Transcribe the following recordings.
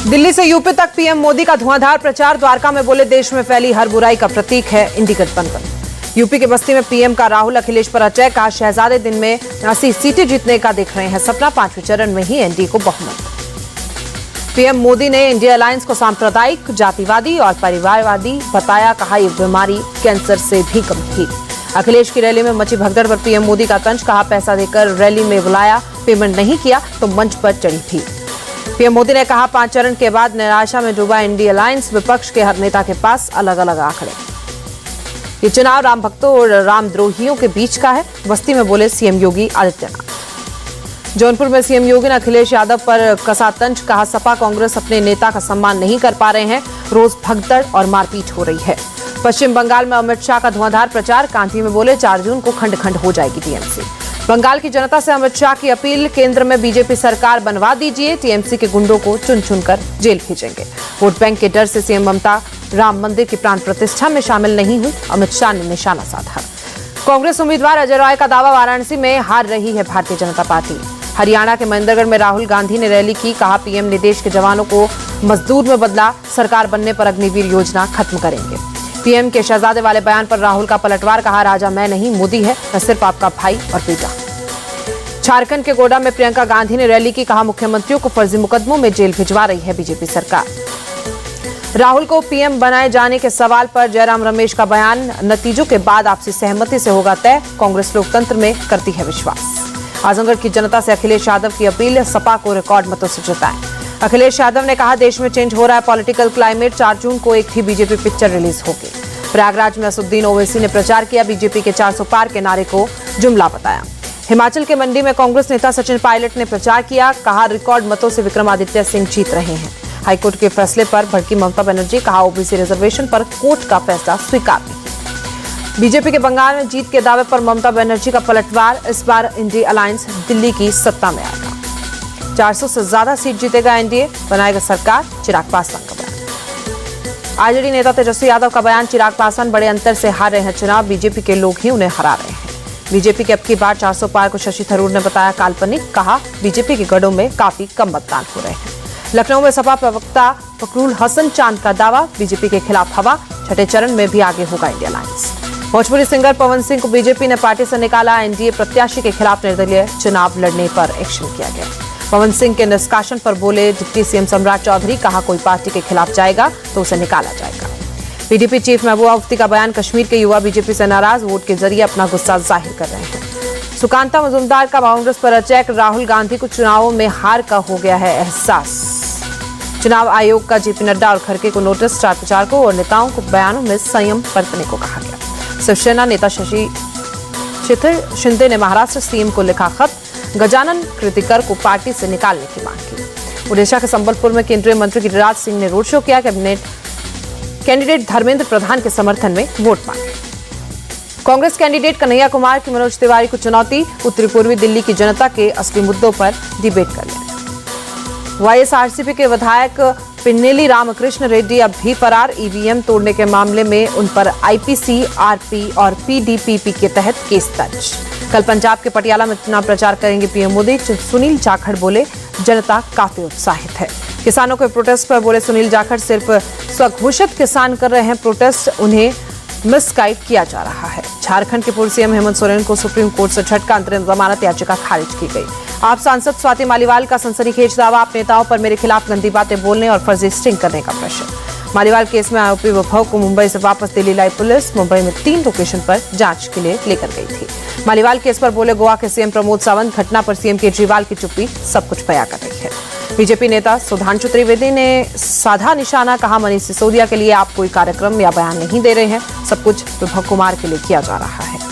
दिल्ली से यूपी तक पीएम मोदी का धुआंधार प्रचार। द्वारका में बोले देश में फैली हर बुराई का प्रतीक है इंडी गठबंधन। यूपी के बस्ती में पीएम का राहुल अखिलेश पर अटैक। कहा शहजादे दिन में 80 सीटें जीतने का देख रहे हैं सपना। 5वें चरण में ही एनडीए को बहुमत। पीएम मोदी ने इंडिया अलायंस को सांप्रदायिक, जातिवादी और परिवारवादी बताया। कहा ये बीमारी कैंसर से भी गंभीर। अखिलेश की रैली में मची भगदड़ पर पीएम मोदी का तंज। कहा पैसा देकर रैली में बुलाया, पेमेंट नहीं किया तो मंच पर चढ़ी थी। पीएम मोदी ने कहा 5 चरण के बाद निराशा में डूबा इंडिया अलायंस। विपक्ष के हर नेता के पास अलग अलग आंकड़े। ये चुनाव राम भक्तों और रामद्रोहियों के बीच का है। बस्ती में बोले सीएम योगी आदित्यनाथ। जौनपुर में सीएम योगी ने अखिलेश यादव पर कसा तंज। कहा सपा कांग्रेस अपने नेता का सम्मान नहीं कर पा रहे हैं, रोज भगदड़ और मारपीट हो रही है। पश्चिम बंगाल में अमित शाह का धुआंधार प्रचार। कांची में बोले 4 जून को खंड खंड हो जाएगी टीएमसी। बंगाल की जनता से अमित शाह की अपील। केंद्र में बीजेपी सरकार बनवा दीजिए, टीएमसी के गुंडों को चुन चुनकर जेल भेजेंगे। वोट बैंक के डर से सीएम ममता राम मंदिर की प्राण प्रतिष्ठा में शामिल नहीं हुई। अमित शाह ने निशाना साधा। कांग्रेस उम्मीदवार अजय रॉय का दावा। वाराणसी में हार रही है भारतीय जनता पार्टी। हरियाणा के महेंद्रगढ़ में राहुल गांधी ने रैली की। कहा पीएम ने देश के जवानों को मजदूर में बदला, सरकार बनने पर अग्निवीर योजना खत्म करेंगे। पीएम के शहजादे वाले बयान पर राहुल का पलटवार। कहा राजा मैं नहीं, मोदी है, न सिर्फ आपका भाई और बेटा। झारखंड के गोड्डा में प्रियंका गांधी ने रैली की। कहा मुख्यमंत्रियों को फर्जी मुकदमों में जेल भिजवा रही है बीजेपी सरकार। राहुल को पीएम बनाए जाने के सवाल पर जयराम रमेश का बयान। नतीजों के बाद आपसी सहमति से होगा तय, कांग्रेस लोकतंत्र में करती है विश्वास। आजमगढ़ की जनता से अखिलेश यादव की अपील। सपा को रिकॉर्ड मतों से जिताएं। अखिलेश यादव ने कहा देश में चेंज हो रहा है पॉलिटिकल क्लाइमेट। 4 जून को एक थी बीजेपी पिक्चर रिलीज होगी। प्रयागराज में असुद्दीन ओवैसी ने प्रचार किया। बीजेपी के 400 पार के नारे को जुमला बताया। हिमाचल के मंडी में कांग्रेस नेता सचिन पायलट ने प्रचार किया। कहा रिकॉर्ड मतों से विक्रमादित्य सिंह जीत रहे हैं। हाईकोर्ट के फैसले पर भड़की ममता बनर्जी। कहा ओबीसी रिजर्वेशन पर कोर्ट का फैसला स्वीकार नहीं। बीजेपी के बंगाल में जीत के दावे पर ममता बनर्जी का पलटवार। इस बार इंडिया अलायंस दिल्ली की सत्ता में आएगा। 400 से ज्यादा सीट जीतेगा एनडीए, बनाएगा सरकार। चिराग पासवान का बयान। आरजेडी नेता तेजस्वी यादव का बयान। चिराग पासवान बड़े अंतर से हार रहे हैं चुनाव, बीजेपी के लोग ही उन्हें हरा रहे हैं। बीजेपी के अब की बार 400 पार को शशि थरूर ने बताया काल्पनिक। कहा बीजेपी के गढ़ों में काफी कम मतदान हो रहे हैं। लखनऊ में सपा प्रवक्ता फखरुल हसन चांद का दावा। बीजेपी के खिलाफ हवा, 6ठे चरण में भी आगे होगा India alliance. Bhojpuri singer Pawan Singh को बीजेपी ने पार्टी से निकाला। एनडीए प्रत्याशी के खिलाफ निर्दलीय चुनाव लड़ने पर एक्शन किया गया। पवन सिंह के निष्कासन पर बोले डिप्टी सीएम सम्राट चौधरी। कहा कोई पार्टी के खिलाफ जाएगा तो उसे निकाला जाएगा। पीडीपी चीफ महबूबा मुफ्ती का बयान। कश्मीर के युवा बीजेपी से नाराज, वोट के जरिए अपना गुस्सा जाहिर कर रहे हैं। सुकांता मजूमदार का कांग्रेस पर अटैक। राहुल गांधी को चुनावों में हार का हो गया है एहसास। चुनाव आयोग का जेपी नड्डा और खड़गे को नोटिस। स्टार प्रचारकों और नेताओं को बयानों में संयम बरतने को कहा गया। शिवसेना नेता शशि शेखर शिंदे ने महाराष्ट्र सीएम को लिखा खत। गजानन कृतिकर को पार्टी से निकालने की मांग की। ओडिशा के संबलपुर में केंद्रीय मंत्री गिरिराज सिंह ने रोड शो किया। कैंडिडेट धर्मेंद्र प्रधान के समर्थन में वोट मांगे। कांग्रेस कैंडिडेट कन्हैया कुमार की मनोज तिवारी को चुनौती। उत्तरी पूर्वी दिल्ली की जनता के असली मुद्दों पर डिबेट कर लें। वाईएसआरसीपी के विधायक पिन्नेली रामकृष्ण रेड्डी अब भी फरार। ईवीएम तोड़ने के मामले में उन पर आईपीसी, आरपी और पीडीपीपी के तहत केस दर्ज। कल पंजाब के पटियाला में चुनाव प्रचार करेंगे पीएम मोदी। सुनील जाखड़ बोले जनता काफी उत्साहित है। किसानों के प्रोटेस्ट पर बोले सुनील जाखड़ सिर्फ स्वघोषित किसान कर रहे हैं प्रोटेस्ट, उन्हें मिसगाइड किया जा रहा है। झारखंड के पूर्व सीएम हेमंत सोरेन को सुप्रीम कोर्ट से झटका। अंतरिम जमानत याचिका खारिज की गई। आप सांसद स्वाति मालीवाल का सनसनीखेज दावा। आप नेताओं पर मेरे खिलाफ गंदी बातें बोलने और फर्जी स्टिंग करने का प्रश्न। मालीवाल केस में आरोपी विभव को मुंबई से वापस दिल्ली लाई पुलिस। मुंबई में 3 लोकेशन पर जांच के लिए लेकर गई थी। मालीवाल केस पर बोले गोवा के सीएम प्रमोद सावंत। घटना पर सीएम केजरीवाल की चुप्पी सब कुछ बयां कर रही है। बीजेपी नेता सुधांशु त्रिवेदी ने साधा निशाना। कहा मनीष सिसोदिया के लिए आप कोई कार्यक्रम या बयान नहीं दे रहे हैं, सब कुछ विभव कुमार के लिए किया जा रहा है।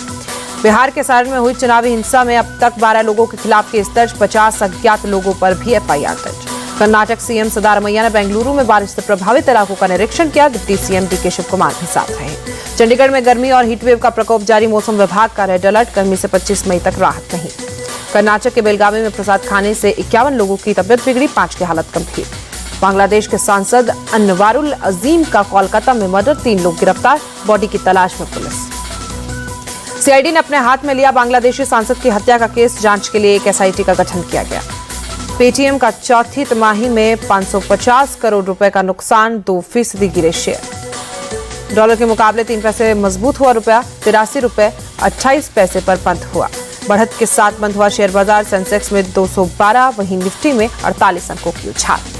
बिहार के सारण में हुई चुनावी हिंसा में अब तक 12 लोगों के खिलाफ केस दर्ज। 50 अज्ञात लोगों पर भी एफआईआर दर्ज। कर्नाटक सीएम सिद्धारमैया ने बेंगलुरु में बारिश से प्रभावित इलाकों का निरीक्षण किया। Deputy CM DK Shivakumar भी साथ रहे। चंडीगढ़ में गर्मी और हीटवेव का प्रकोप जारी। मौसम विभाग का रेड अलर्ट। गर्मी से 25 मई तक राहत नहीं। कर्नाटक के बेलगावी में प्रसाद खाने से 51 लोगों की तबियत बिगड़ी, 5 की हालत गंभीर। बांग्लादेश के सांसद अनवारुल अजीम का कोलकाता में मर्डर। 3 लोग गिरफ्तार, बॉडी की तलाश में पुलिस। सीआईडी ने अपने हाथ में लिया बांग्लादेशी सांसद की हत्या का केस। जांच के लिए एक एसआईटी का गठन किया गया। पेटीएम का चौथी तिमाही में 550 करोड़ रुपए का नुकसान, 2% गिरे शेयर। डॉलर के मुकाबले 3 पैसे मजबूत हुआ रुपया, 83 रुपए 28 पैसे पर बंद हुआ। बढ़त के साथ बंद हुआ शेयर बाजार, सेंसेक्स में 212, वहीं निफ्टी में 48 अंकों की उछाल।